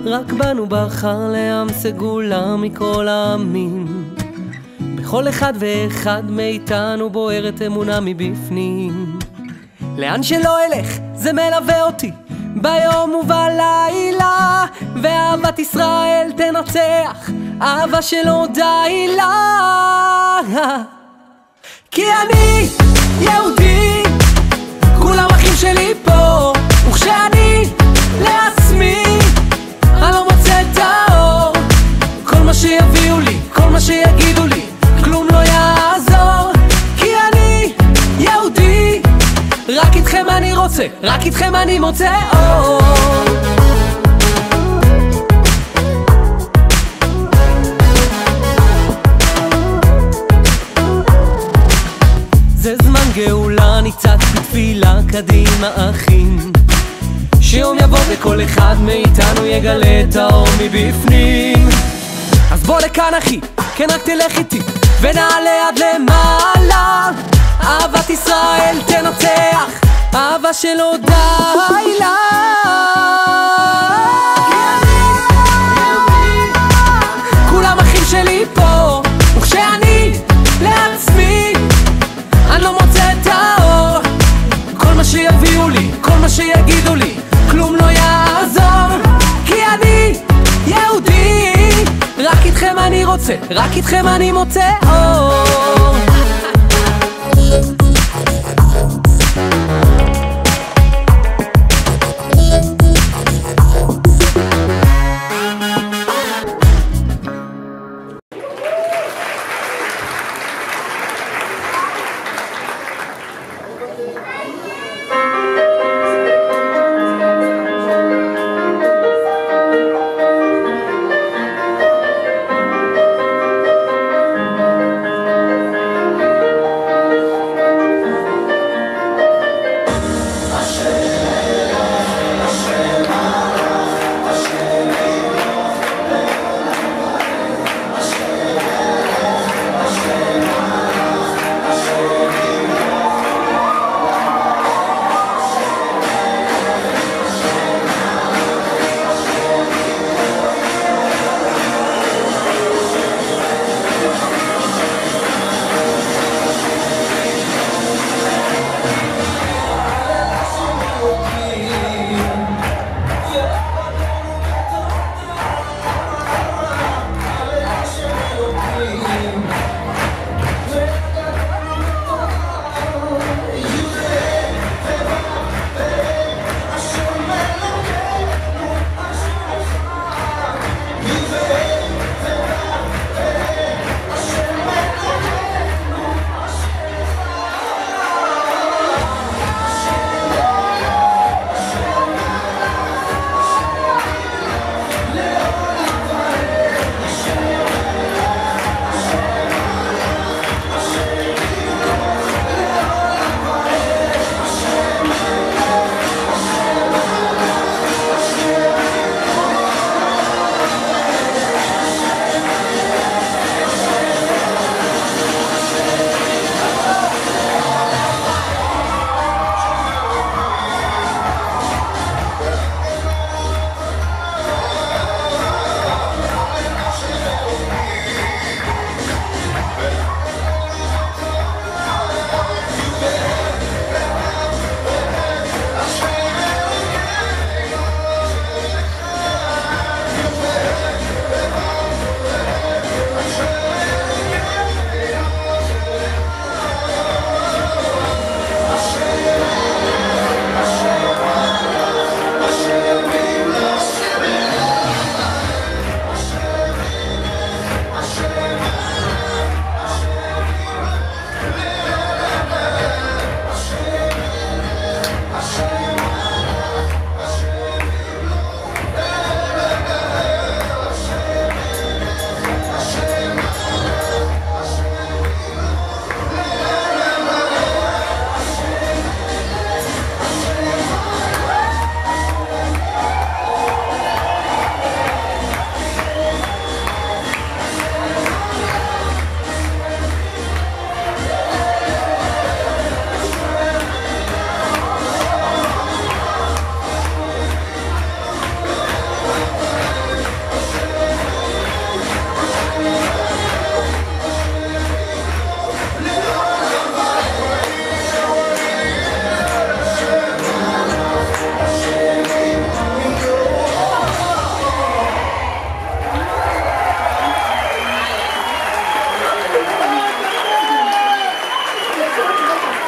רק בנו בחר לעם סגולה מכל העמים. בכל אחד ואחד מאיתנו בוערת אמונה מבפנים. לאן שלא אלך זה מלווה אותי ביום ובלילה, ואהבת ישראל תנצח, אהבה שלא די לה. כי אני יהודי, כולם אחים שלי פה, וכשאני לעצמי אני לא מוצא את האור. כל מה שיביאו לי, כל מה שיגידו לי, כלום לא יעזור. כי אני יהודי, רק איתכם אני רוצה, רק איתכם אני מוצא אור. זה זמן גאולה, ניצת בתפילה קדימה אחים, שיום יבוא וכל אחד מאיתנו יגלה את האור מבפנים. אז בוא לכאן אחי, כן רק תלך איתי ונעלה עד למעלה. אהבת ישראל תנצח, אהבה שלא די לה. כולם אחים שלי פה, וכשאני לעצמי אני לא מוצא את האור. כל מה שיביאו לי, כל מה שיגידו לי, כלום לא יעזור. כי אני יהודי, רק איתכם אני רוצה, רק איתכם אני מוצא אור.